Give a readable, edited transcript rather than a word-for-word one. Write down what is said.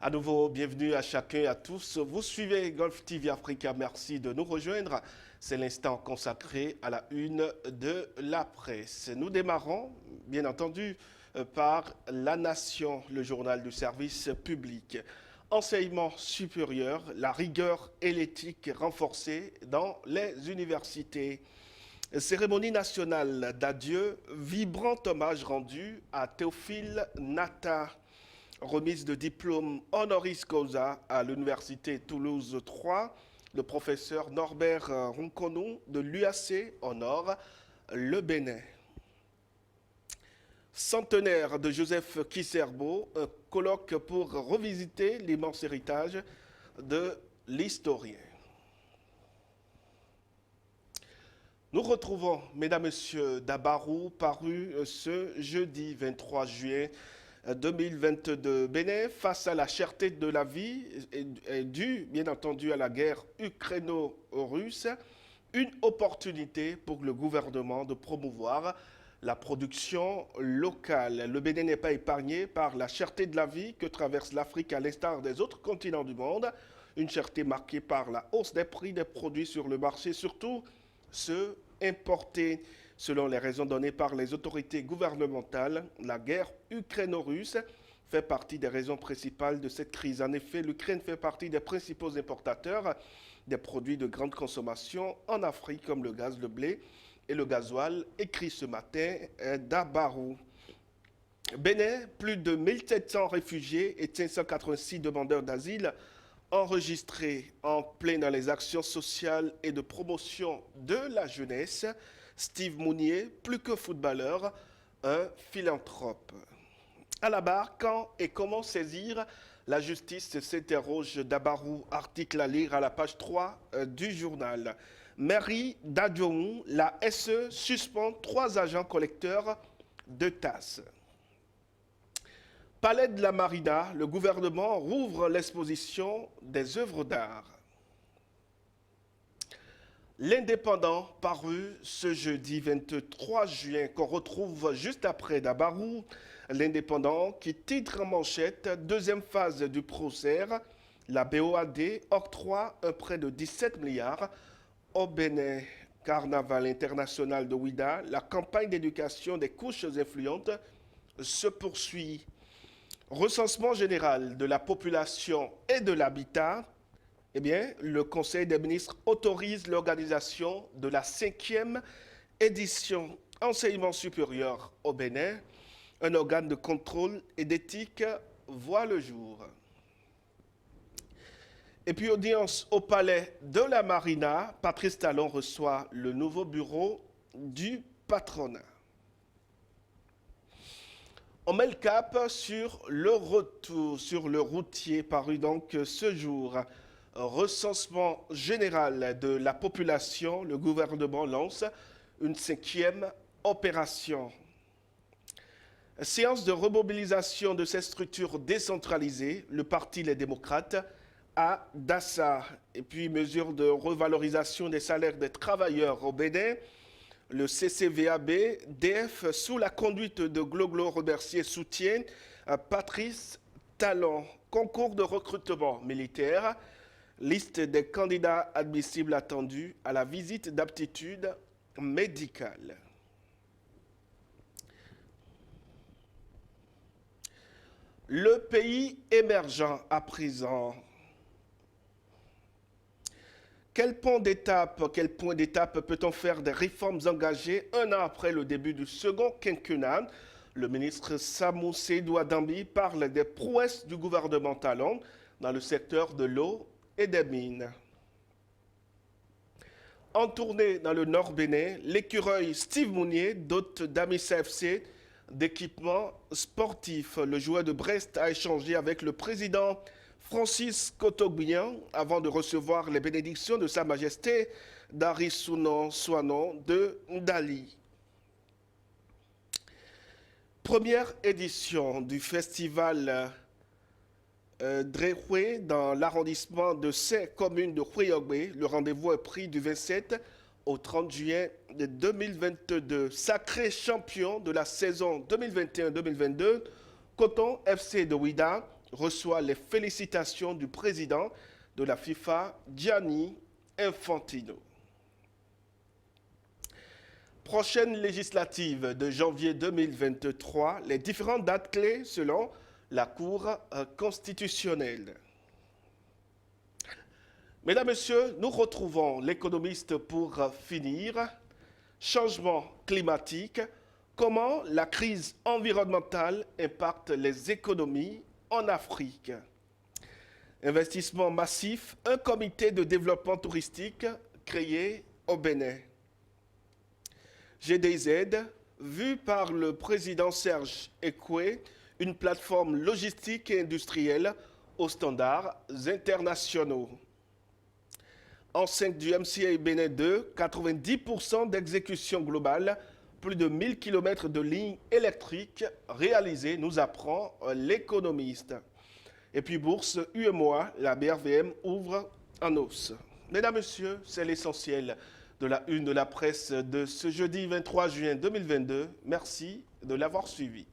À nouveau, bienvenue à chacun et à tous. Vous suivez Golf TV Africa. Merci de nous rejoindre. C'est l'instant consacré à la une de la presse. Nous démarrons, bien entendu, par La Nation, le journal du service public. Enseignement supérieur, la rigueur et l'éthique renforcées dans les universités. Cérémonie nationale d'adieu, vibrant hommage rendu à Théophile Nata. Remise de diplôme honoris causa à l'Université Toulouse 3. Le professeur Norbert Ronconou de l'UAC honore le Bénin. Centenaire de Joseph Kisserbo, un colloque pour revisiter l'immense héritage de l'historien. Nous retrouvons, mesdames, messieurs, Dabarou, paru ce jeudi 23 juillet 2022. Bénin, face à la cherté de la vie, est due, bien entendu, à la guerre ukraino-russe, une opportunité pour le gouvernement de promouvoir la production locale. Le Bénin n'est pas épargné par la cherté de la vie que traverse l'Afrique à l'instar des autres continents du monde. Une cherté marquée par la hausse des prix des produits sur le marché, surtout ceux importés. Selon les raisons données par les autorités gouvernementales, la guerre ukraino-russe fait partie des raisons principales de cette crise. En effet, l'Ukraine fait partie des principaux importateurs des produits de grande consommation en Afrique, comme le gaz, le blé et le gasoil, écrit ce matin Dabarou. Bénin, plus de 1700 réfugiés et 586 demandeurs d'asile enregistrés en plein dans les actions sociales et de promotion de la jeunesse. Steve Mounier, plus que footballeur, un philanthrope. À la barre, quand et comment saisir la justice s'interroge Dabarou, article à lire à la page 3 du journal. Mairie d'Adjoumou, la SE suspend 3 agents collecteurs de tasses. Palais de la Marina, le gouvernement rouvre l'exposition des œuvres d'art. L'Indépendant, paru ce jeudi 23 juin, qu'on retrouve juste après Dabarou. L'Indépendant qui titre en manchette, deuxième phase du procès, la BOAD octroie un prêt de 17 milliards au Bénin. Carnaval international de Ouida, la campagne d'éducation des couches influentes se poursuit. Recensement général de la population et de l'habitat. Eh bien, le Conseil des ministres autorise l'organisation de la 5e édition enseignement supérieur au Bénin. Un organe de contrôle et d'éthique voit le jour. Et puis, audience au palais de la Marina, Patrice Talon reçoit le nouveau bureau du patronat. On met le cap sur le retour, sur le routier paru donc ce jour. Recensement général de la population, le gouvernement lance une 5e opération. Séance de remobilisation de ces structures décentralisées, le Parti Les Démocrates à Dassa. Et puis mesure de revalorisation des salaires des travailleurs au Bénin. Le CCVAB, DF, sous la conduite de Gloglo Robercier, soutient Patrice Talon. Concours de recrutement militaire. Liste des candidats admissibles attendus à la visite d'aptitude médicale. Le pays émergent à présent. Quel point d'étape peut-on faire des réformes engagées un an après le début du second quinquennat? Le ministre Samou Seydou Adambi parle des prouesses du gouvernement Talon dans le secteur de l'eau et des mines. En tournée dans le Nord Bénin, l'écureuil Steve Mounier dote d'Amissa FC d'équipements sportifs. Le joueur de Brest a échangé avec le président Francis Kotogbian avant de recevoir les bénédictions de Sa Majesté Darissounon Soanon de Ndali. Première édition du festival Drehoué dans l'arrondissement de Saint-Commune de Houéogbe. Le rendez-vous est pris du 27 au 30 juillet 2022. Sacré champion de la saison 2021-2022, Coton FC de Ouida reçoit les félicitations du président de la FIFA, Gianni Infantino. Prochaine législative de janvier 2023, les différentes dates clés selon la Cour constitutionnelle. Mesdames, Messieurs, nous retrouvons l'économiste pour finir. Changement climatique, comment la crise environnementale impacte les économies en Afrique. Investissement massif, un comité de développement touristique créé au Bénin. GDZ, vu par le président Serge Ekwe, une plateforme logistique et industrielle aux standards internationaux. Enceinte du MCA Bénin 2, 90% d'exécution globale, plus de 1000 km de lignes électriques réalisées, nous apprend l'économiste. Et puis bourse UEMOA, la BRVM ouvre en hausse. Mesdames, Messieurs, c'est l'essentiel de la une de la presse de ce jeudi 23 juin 2022. Merci de l'avoir suivi.